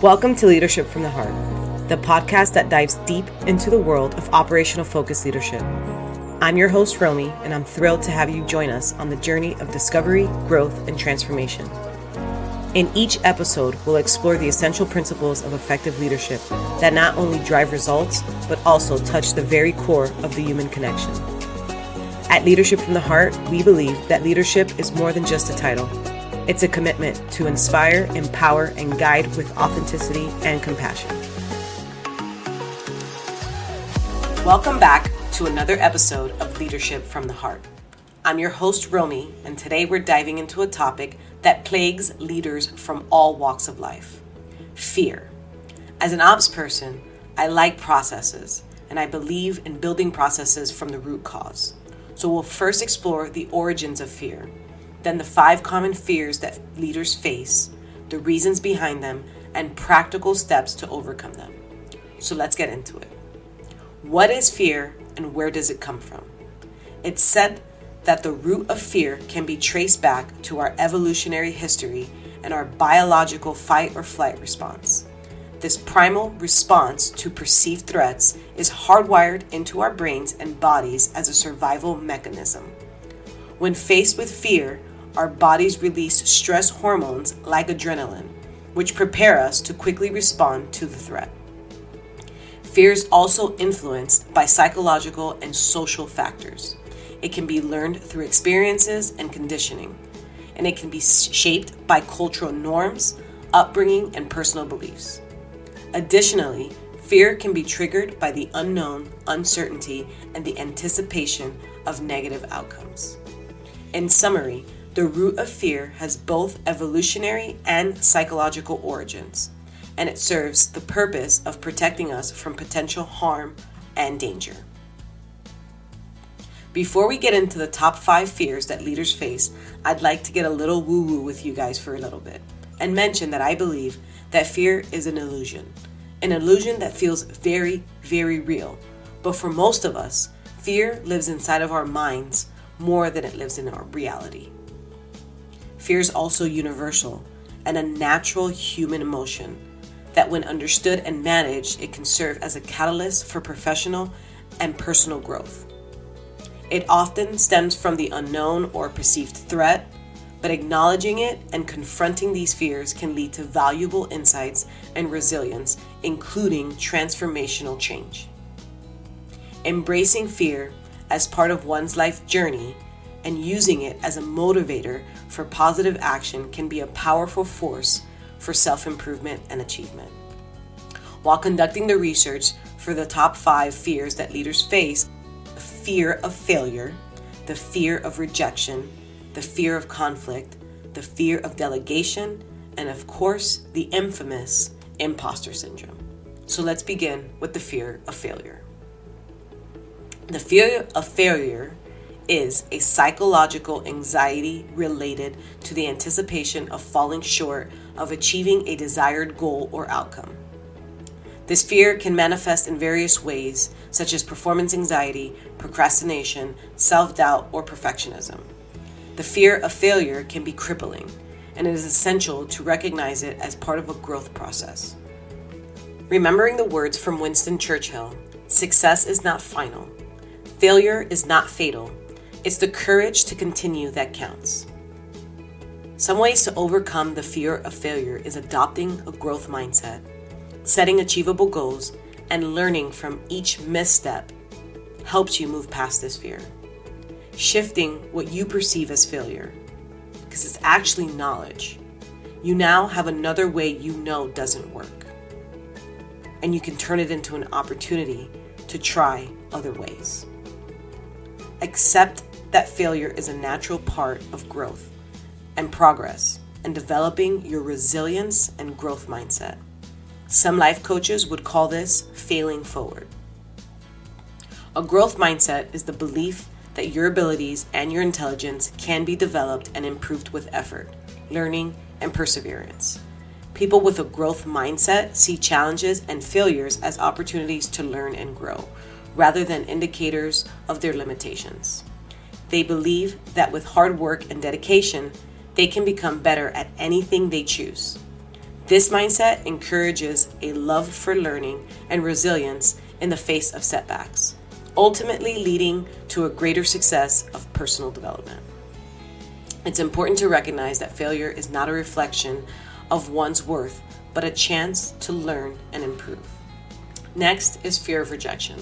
Welcome to Leadership from the Heart, the podcast that dives deep into the world of operational focused leadership. I'm your host, Romy, and I'm thrilled to have you join us on the journey of discovery, growth, and transformation. In each episode, we'll explore the essential principles of effective leadership that not only drive results, but also touch the very core of the human connection. At Leadership from the Heart, we believe that leadership is more than just a title. It's a commitment to inspire, empower, and guide with authenticity and compassion. Welcome back to another episode of Leadership from the Heart. I'm your host, Romy, and today we're diving into a topic that plagues leaders from all walks of life: fear. As an ops person, I like processes, and I believe in building processes from the root cause. So we'll first explore the origins of fear, then the 5 common fears that leaders face, the reasons behind them, and practical steps to overcome them. So let's get into it. What is fear and where does it come from? It's said that the root of fear can be traced back to our evolutionary history and our biological fight or flight response. This primal response to perceived threats is hardwired into our brains and bodies as a survival mechanism. When faced with fear, our bodies release stress hormones like adrenaline, which prepare us to quickly respond to the threat. Fear is also influenced by psychological and social factors. It can be learned through experiences and conditioning, and it can be shaped by cultural norms, upbringing, and personal beliefs. Additionally, fear can be triggered by the unknown, uncertainty, and the anticipation of negative outcomes. In summary, the root of fear has both evolutionary and psychological origins, and it serves the purpose of protecting us from potential harm and danger. Before we get into the top 5 fears that leaders face, I'd like to get a little woo-woo with you guys for a little bit and mention that I believe that fear is an illusion that feels very, very real. But for most of us, fear lives inside of our minds more than it lives in our reality. Fear is also universal and a natural human emotion that, when understood and managed, it can serve as a catalyst for professional and personal growth. It often stems from the unknown or perceived threat, but acknowledging it and confronting these fears can lead to valuable insights and resilience, including transformational change. Embracing fear as part of one's life journey and using it as a motivator for positive action can be a powerful force for self-improvement and achievement. While conducting the research for the top 5 fears that leaders face, the fear of failure, the fear of rejection, the fear of conflict, the fear of delegation, and of course, the infamous imposter syndrome. So let's begin with the fear of failure. The fear of failure is a psychological anxiety related to the anticipation of falling short of achieving a desired goal or outcome. This fear can manifest in various ways, such as performance anxiety, procrastination, self-doubt, or perfectionism. The fear of failure can be crippling, and it is essential to recognize it as part of a growth process. Remembering the words from Winston Churchill, "Success is not final. Failure is not fatal. It's the courage to continue that counts." Some ways to overcome the fear of failure is adopting a growth mindset, setting achievable goals, and learning from each misstep helps you move past this fear. Shifting what you perceive as failure, because it's actually knowledge. You now have another way you know doesn't work, and you can turn it into an opportunity to try other ways. Accept that failure is a natural part of growth and progress and developing your resilience and growth mindset. Some life coaches would call this failing forward. A growth mindset is the belief that your abilities and your intelligence can be developed and improved with effort, learning, and perseverance. People with a growth mindset see challenges and failures as opportunities to learn and grow, rather than indicators of their limitations. They believe that with hard work and dedication, they can become better at anything they choose. This mindset encourages a love for learning and resilience in the face of setbacks, ultimately leading to a greater success of personal development. It's important to recognize that failure is not a reflection of one's worth, but a chance to learn and improve. Next is fear of rejection.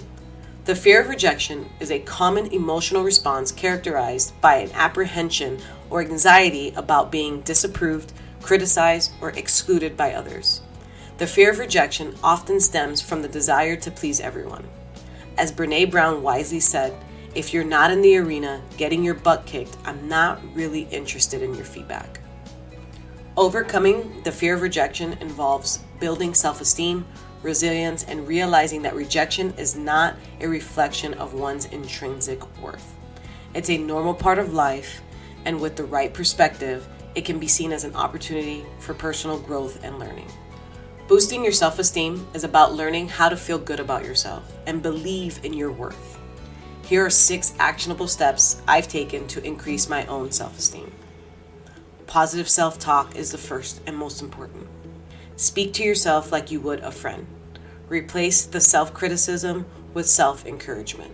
The fear of rejection is a common emotional response characterized by an apprehension or anxiety about being disapproved, criticized, or excluded by others. The fear of rejection often stems from the desire to please everyone. As Brené Brown wisely said, if you're not in the arena getting your butt kicked, I'm not really interested in your feedback. Overcoming the fear of rejection involves building self-esteem, resilience, and realizing that rejection is not a reflection of one's intrinsic worth. It's a normal part of life, and with the right perspective, it can be seen as an opportunity for personal growth and learning. Boosting your self-esteem is about learning how to feel good about yourself and believe in your worth. Here are 6 actionable steps I've taken to increase my own self-esteem. Positive self-talk is the first and most important. Speak to yourself like you would a friend. Replace the self-criticism with self-encouragement.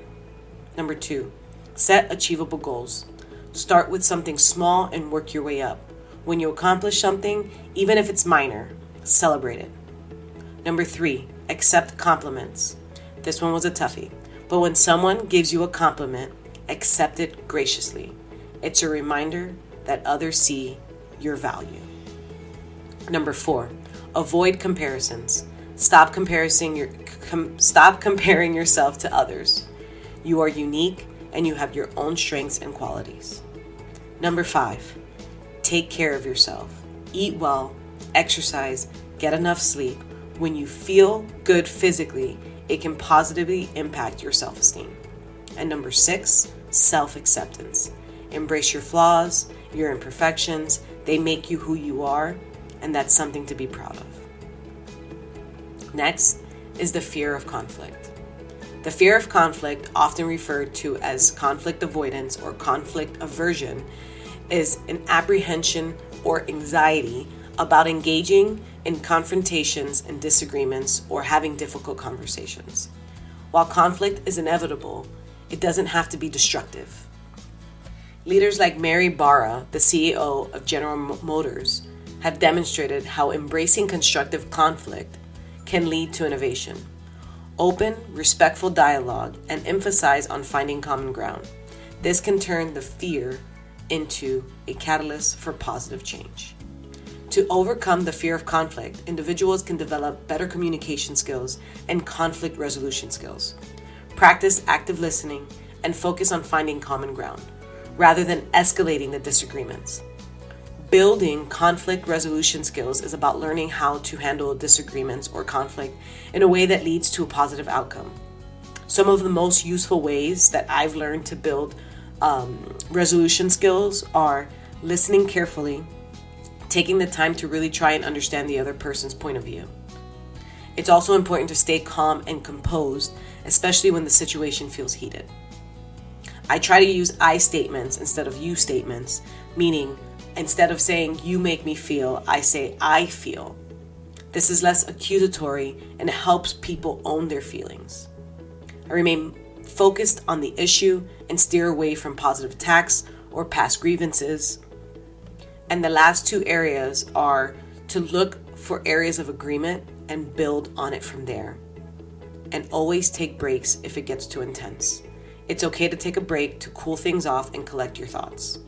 Number 2, set achievable goals. Start with something small and work your way up. When you accomplish something, even if it's minor, celebrate it. Number 3, accept compliments. This one was a toughie, but when someone gives you a compliment, accept it graciously. It's a reminder that others see your value. Number 4, avoid comparisons. Stop comparing yourself to others. You are unique and you have your own strengths and qualities. Number 5, take care of yourself. Eat well, exercise, get enough sleep. When you feel good physically, it can positively impact your self-esteem. And number 6, self-acceptance. Embrace your flaws, your imperfections. They make you who you are, and that's something to be proud of. Next is the fear of conflict. The fear of conflict, often referred to as conflict avoidance or conflict aversion, is an apprehension or anxiety about engaging in confrontations and disagreements or having difficult conversations. While conflict is inevitable, it doesn't have to be destructive. Leaders like Mary Barra, the CEO of General Motors, have demonstrated how embracing constructive conflict can lead to innovation. Open, respectful dialogue and emphasize on finding common ground. This can turn the fear into a catalyst for positive change. To overcome the fear of conflict, individuals can develop better communication skills and conflict resolution skills. Practice active listening and focus on finding common ground, rather than escalating the disagreements. Building conflict resolution skills is about learning how to handle disagreements or conflict in a way that leads to a positive outcome. Some of the most useful ways that I've learned to build resolution skills are listening carefully, taking the time to really try and understand the other person's point of view. It's also important to stay calm and composed, especially when the situation feels heated. I try to use I statements instead of you statements, meaning instead of saying you make me feel, I say I feel. This is less accusatory and it helps people own their feelings. I remain focused on the issue and steer away from positive attacks or past grievances. And the last 2 areas are to look for areas of agreement and build on it from there. And always take breaks if it gets too intense. It's okay to take a break to cool things off and collect your thoughts.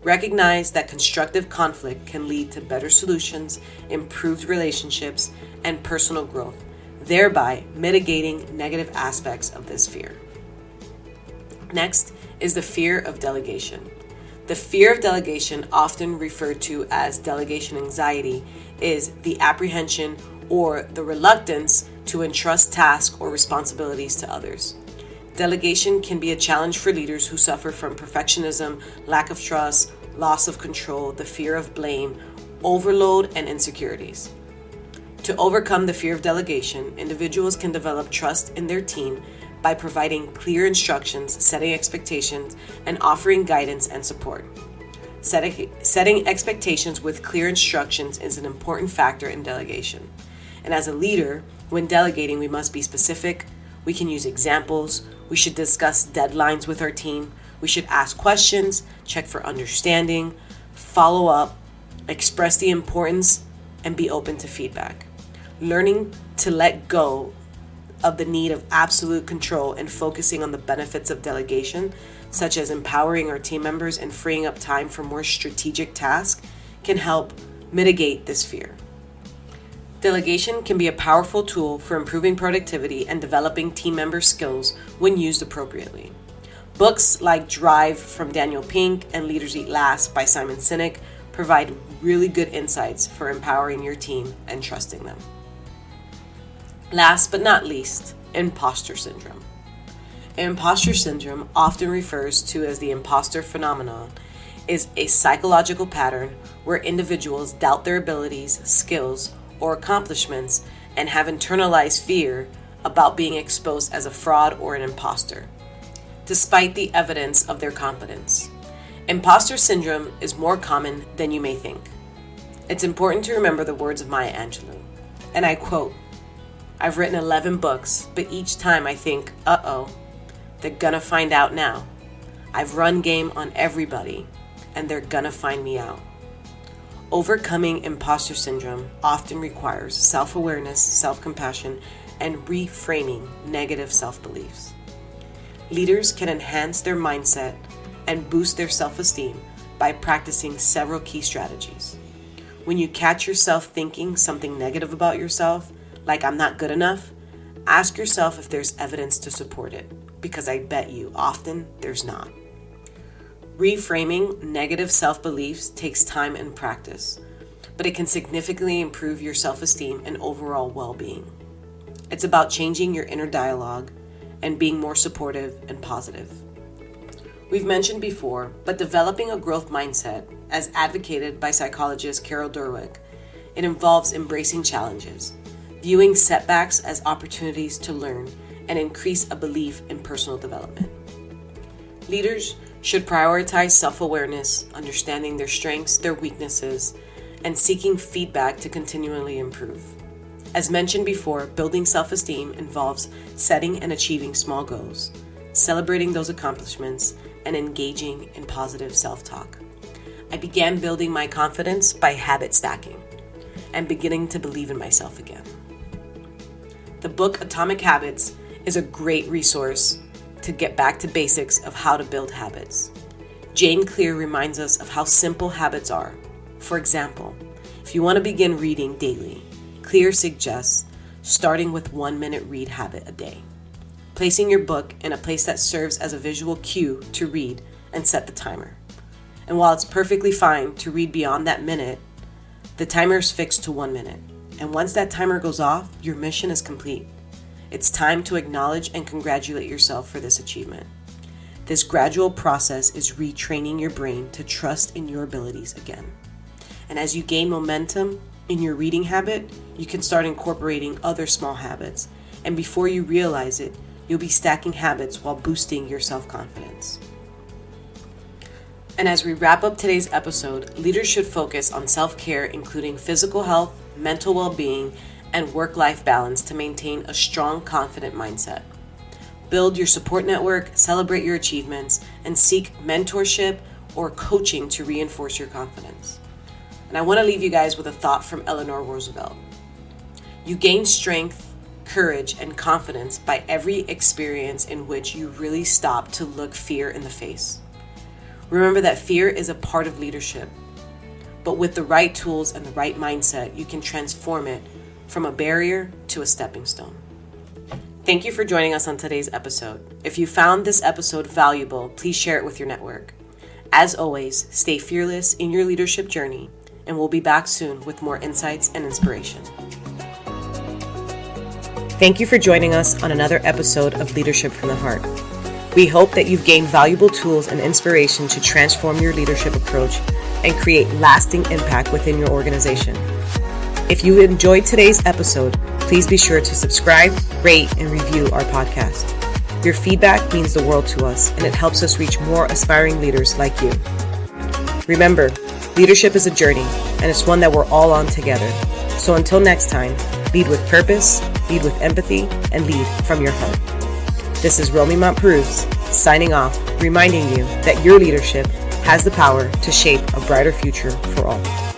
Recognize that constructive conflict can lead to better solutions, improved relationships, and personal growth, thereby mitigating negative aspects of this fear. Next is the fear of delegation. The fear of delegation, often referred to as delegation anxiety, is the apprehension or the reluctance to entrust tasks or responsibilities to others. Delegation can be a challenge for leaders who suffer from perfectionism, lack of trust, loss of control, the fear of blame, overload, and insecurities. To overcome the fear of delegation, individuals can develop trust in their team by providing clear instructions, setting expectations, and offering guidance and support. Setting expectations with clear instructions is an important factor in delegation. And as a leader, when delegating, we must be specific. We can use examples. We should discuss deadlines with our team. We should ask questions, check for understanding, follow up, express the importance, and be open to feedback. Learning to let go of the need of absolute control and focusing on the benefits of delegation, such as empowering our team members and freeing up time for more strategic tasks, can help mitigate this fear. Delegation can be a powerful tool for improving productivity and developing team member skills when used appropriately. Books like Drive from Daniel Pink and Leaders Eat Last by Simon Sinek provide really good insights for empowering your team and trusting them. Last but not least, imposter syndrome. Imposter syndrome, often referred to as the imposter phenomenon, is a psychological pattern where individuals doubt their abilities, skills, or accomplishments and have internalized fear about being exposed as a fraud or an imposter, despite the evidence of their competence. Imposter syndrome is more common than you may think. It's important to remember the words of Maya Angelou, and I quote, "I've written 11 books, but each time I think, they're gonna find out now. I've run game on everybody, and they're gonna find me out." Overcoming imposter syndrome often requires self-awareness, self-compassion, and reframing negative self-beliefs. Leaders can enhance their mindset and boost their self-esteem by practicing several key strategies. When you catch yourself thinking something negative about yourself, like "I'm not good enough," ask yourself if there's evidence to support it, because I bet you often there's not. Reframing negative self-beliefs takes time and practice, but it can significantly improve your self-esteem and overall well-being. It's about changing your inner dialogue and being more supportive and positive. We've mentioned before, but developing a growth mindset, as advocated by psychologist Carol Dweck, it involves embracing challenges, viewing setbacks as opportunities to learn, and increase a belief in personal development. Leaders should prioritize self-awareness, understanding their strengths, their weaknesses, and seeking feedback to continually improve. As mentioned before, building self-esteem involves setting and achieving small goals, celebrating those accomplishments, and engaging in positive self-talk. I began building my confidence by habit stacking and beginning to believe in myself again. The book Atomic Habits is a great resource to get back to basics of how to build habits. Jane Clear reminds us of how simple habits are. For example, if you want to begin reading daily, Clear suggests starting with 1-minute read habit a day, placing your book in a place that serves as a visual cue to read, and set the timer. And while it's perfectly fine to read beyond that minute, the timer is fixed to 1 minute. And once that timer goes off, your mission is complete. It's time to acknowledge and congratulate yourself for this achievement. This gradual process is retraining your brain to trust in your abilities again. And as you gain momentum in your reading habit, you can start incorporating other small habits. And before you realize it, you'll be stacking habits while boosting your self-confidence. And as we wrap up today's episode, leaders should focus on self-care, including physical health, mental well-being, and work-life balance to maintain a strong, confident mindset. Build your support network, celebrate your achievements, and seek mentorship or coaching to reinforce your confidence. And I want to leave you guys with a thought from Eleanor Roosevelt. You gain strength, courage, and confidence by every experience in which you really stop to look fear in the face. Remember that fear is a part of leadership, but with the right tools and the right mindset, you can transform it from a barrier to a stepping stone. Thank you for joining us on today's episode. If you found this episode valuable, please share it with your network. As always, stay fearless in your leadership journey, and we'll be back soon with more insights and inspiration. Thank you for joining us on another episode of Leadership from the Heart. We hope that you've gained valuable tools and inspiration to transform your leadership approach and create lasting impact within your organization. If you enjoyed today's episode, please be sure to subscribe, rate, and review our podcast. Your feedback means the world to us, and it helps us reach more aspiring leaders like you. Remember, leadership is a journey, and it's one that we're all on together. So until next time, lead with purpose, lead with empathy, and lead from your heart. This is Romy Montperouse, signing off, reminding you that your leadership has the power to shape a brighter future for all.